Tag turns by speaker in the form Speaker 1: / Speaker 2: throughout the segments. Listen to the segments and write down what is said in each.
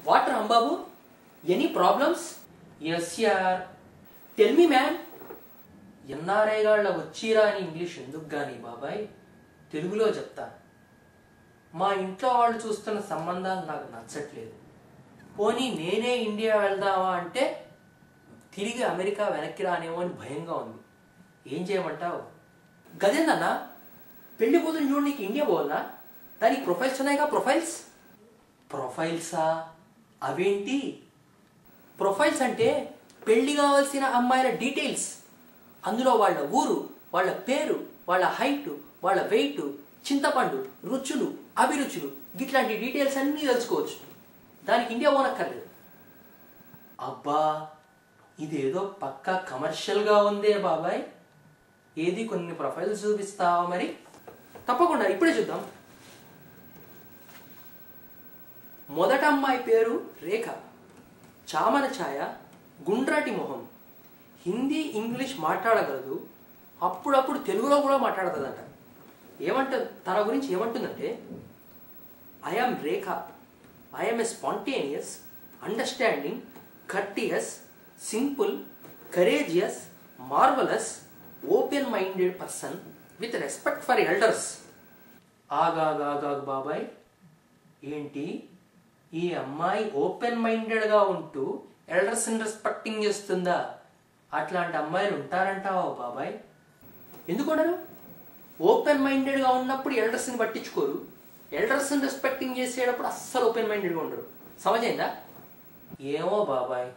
Speaker 1: What Rambabu? Any problems? Yes, yaar. Tell me, man. NRI గాళ్ళ వచ్చిరా అని English ఎందుకు గాని బాబాయ్ తెలుగులో చెప్తా. మా ఇంట్లో వాళ్ళు చూస్తున్న సంబంధాలు నాకు నచ్చట్లేదు. పోనీ నేనే ఇండియా వెళ్దామా అంటే తిరిగి అమెరికా వెనక్కి రానేమో అని భయంగా ఉంది. ఏం చేయమంటావు? గదేందన్నా పెళ్లి కూతురు చూడు నీకు ఇండియా పోవాలనా? దానికి ప్రొఫైల్స్ ఉన్నాయిగా. ప్రొఫైల్సా? అవేంటి? ప్రొఫైల్స్ అంటే పెళ్లి కావాల్సిన అమ్మాయిల డీటెయిల్స్. అందులో వాళ్ళ ఊరు, వాళ్ళ పేరు, వాళ్ళ హైట్, వాళ్ళ వెయిట్, చింతపండు, రుచులు, అభిరుచులు ఇట్లాంటి డీటెయిల్స్ అన్నీ తెలుసుకోవచ్చు. దానికి ఇండియా పోనక్కర్లేదు. అబ్బా ఇదేదో పక్కా కమర్షియల్గా ఉందే బాబాయ్. ఏది కొన్ని ప్రొఫైల్స్ చూపిస్తావా మరి? తప్పకుండా ఇప్పుడే చూద్దాం. మొదట అమ్మాయి పేరు రేఖ. చామన ఛాయ, గుండ్రాటి మొహం, హిందీ ఇంగ్లీష్ మాట్లాడగలదు, అప్పుడప్పుడు తెలుగులో కూడా మాట్లాడగలదంట. తన గురించి ఏమంటుందంటే, I am Rekha, I am a spontaneous, understanding, courteous, simple, courageous, marvellous, open minded person with respect for elders. ఆగాగాగాగ్ బాబాయ్, ఏంటి ఈ అమ్మాయి ఓపెన్ మైండెడ్గా ఉంటూ ఎల్డర్స్ని రెస్పెక్టింగ్ చేస్తుందా? అట్లాంటి అమ్మాయిలు ఉంటారంటావా బాబాయ్? ఎందుకున్నారు? ఓపెన్ మైండెడ్గా ఉన్నప్పుడు ఎల్డర్స్ని పట్టించుకోరు, ఎల్డర్స్ని రెస్పెక్టింగ్ చేసేటప్పుడు అస్సలు ఓపెన్ మైండెడ్గా ఉండరు. సమజైందా? ఏమో బాబాయ్,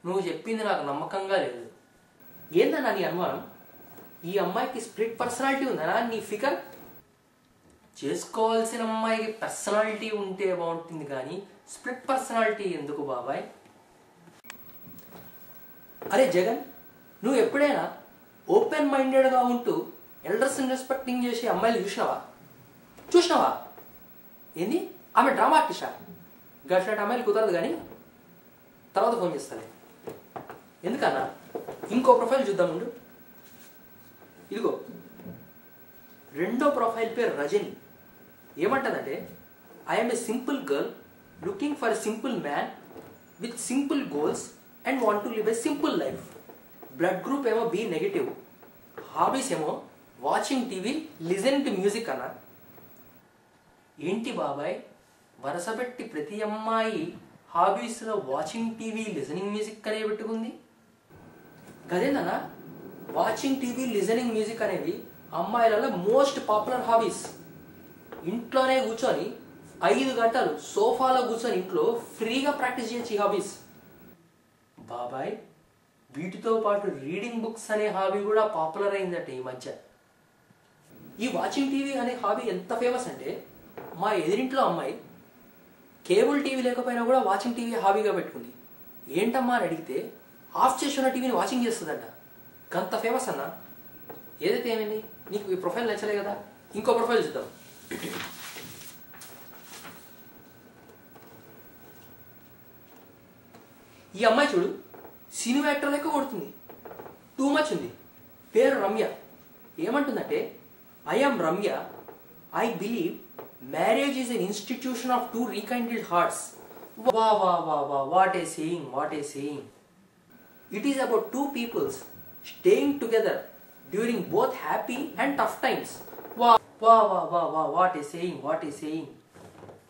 Speaker 1: నువ్వు చెప్పింది నాకు నమ్మకంగా లేదు. ఏందన్నా నీ అనుమానం? ఈ అమ్మాయికి స్ప్లిట్ పర్సనాలిటీ ఉందనా నీ ఫిగర్? చేసుకోవాల్సిన అమ్మాయికి పర్సనాలిటీ ఉంటే బాగుంటుంది కానీ స్ప్లిట్ పర్సనాలిటీ ఎందుకు బాబాయ్? అరే జగన్, నువ్వు ఎప్పుడైనా ఓపెన్ మైండెడ్గా ఉంటూ ఎల్డర్స్ని రెస్పెక్టింగ్ చేసే అమ్మాయిలు చూసినావా? ఏంది ఆమె డ్రామా ఆర్టిస్టా? గట్లాంటి అమ్మాయిలు కుదరదు కానీ తర్వాత ఫోన్ చేస్తాను. ఎందుకన్నా ఇంకో ప్రొఫైల్ చూద్దాం ముందు. ఇదిగో రెండో ప్రొఫైల్ పేరు రజని. ఏమంటదంటే, I am a simple girl looking for a simple man with simple goals and want to live a simple life. Blood group ఏమో బి నెగిటివ్, హాబీస్ ఏమో watching TV, listening to music అన్న. ఏంటి బాబాయ్ వరసపెట్టి ప్రతి అమ్మాయి హాబీస్లో వాచింగ్ టీవీ, లిజనింగ్ మ్యూజిక్ అనే పెట్టుకుంది? గదేందన్నా వాచింగ్ టీవీ, లిజనింగ్ మ్యూజిక్ అనేవి అమ్మాయిలలో మోస్ట్ పాపులర్ హాబీస్. ఇంట్లోనే కూర్చొని 5 గంటలు సోఫాలో కూర్చొని ఇంట్లో ఫ్రీగా ప్రాక్టీస్ చేయొచ్చు ఈ హాబీస్. బాబాయ్ వీటితో పాటు రీడింగ్ బుక్స్ అనే హాబీ కూడా పాపులర్ అయిందట ఈ మధ్య. ఈ వాచింగ్ టీవీ అనే హాబీ ఎంత ఫేమస్ అంటే, మా ఎదురింట్లో అమ్మాయి కేబుల్ టీవీ లేకపోయినా కూడా వాచింగ్ టీవీ హాబీగా పెట్టుకుంది. ఏంటమ్మా అని అడిగితే ఆఫ్ చేసి ఉన్న టీవీని వాచింగ్ చేస్తుందంట. అంత ఫేమస్ అన్న. ఏదైతే ఏమైంది, నీకు ఈ ప్రొఫైల్ నచ్చలే కదా, ఇంకో ప్రొఫైల్ చూద్దాం. ఈ అమ్మాయి చూడు, సినిమా యాక్టర్ లెక్క కొడుతుంది, టూ మచ్ ఉంది. పేరు రమ్య. ఏమంటుందంటే, I am Ramya, I believe marriage is an institution of two rekindled hearts. వా వా వా వా what a saying, what a saying. It is about two peoples staying together during both happy and tough times. వా వా వా వా వా what a saying, what a saying.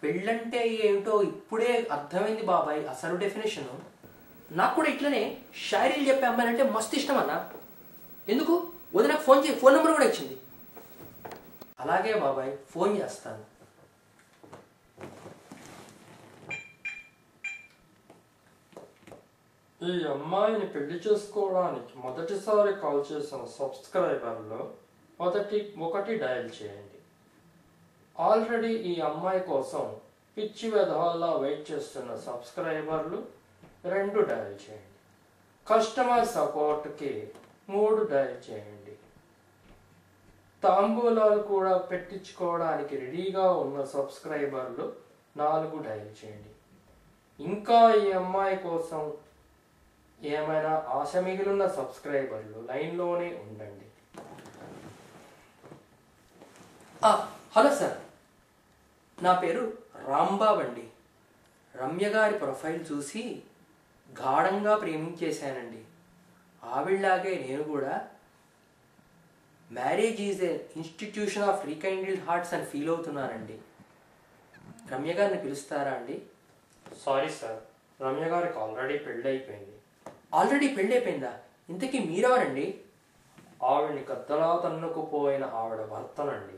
Speaker 1: పెళ్ళంటే ఏమిటో ఇప్పుడే అర్థమైంది బాబాయ్ అసలు డెఫినేషన్. నాకు కూడా ఇట్లనే షాయరీలు చెప్పే అమ్మాయిలంటే మస్తు ఇష్టం అన్న. ఎందుకు వదిన నాకు ఫోన్ చేయి, ఫోన్ నెంబర్ కూడా ఇచ్చింది. అలాగే బాబాయ్ ఫోన్ చేస్తాను.
Speaker 2: ఈ అమ్మాయిని పెళ్లి చేసుకోవడానికి మొదటిసారి కాల్ చేసిన సబ్స్క్రైబర్లో ఒకటి డయల్ చేయండి. ఆల్రెడీ ఈ అమ్మాయి కోసం పిచ్చి వెధవల్లా వెయిట్ చేస్తున్న సబ్స్క్రైబర్లు 2 డయల్ చేయండి. కస్టమర్ సపోర్ట్కి 3 డయల్ చేయండి. తాంబూలాలు కూడా పెట్టించుకోవడానికి రెడీగా ఉన్న సబ్స్క్రైబర్లు 4 డయల్ చేయండి. ఇంకా ఈ అమ్మాయి కోసం ఏమైనా ఆశ మిగిలిన సబ్స్క్రైబర్లు లైన్లోనే ఉండండి.
Speaker 1: హలో సార్, నా పేరు రాంబాబు అండి. రమ్య గారి ప్రొఫైల్ చూసి గాఢంగా ప్రేమించేశానండి. ఆవిడలాగే నేను కూడా marriage is a institution of rekindled hearts అని ఫీల్ అవుతున్నానండి. రమ్య గారిని పిలుస్తారా అండి?
Speaker 2: సారీ సార్, రమ్య గారికి ఆల్రెడీ పెళ్ళి అయిపోయింది.
Speaker 1: ఆల్రెడీ పెళ్ళైపోయిందా? ఇంతకీ మీరెవరండి?
Speaker 2: ఆవిడ్ని గద్దలా తన్నుకుపోయిన ఆవిడ భర్తనండి.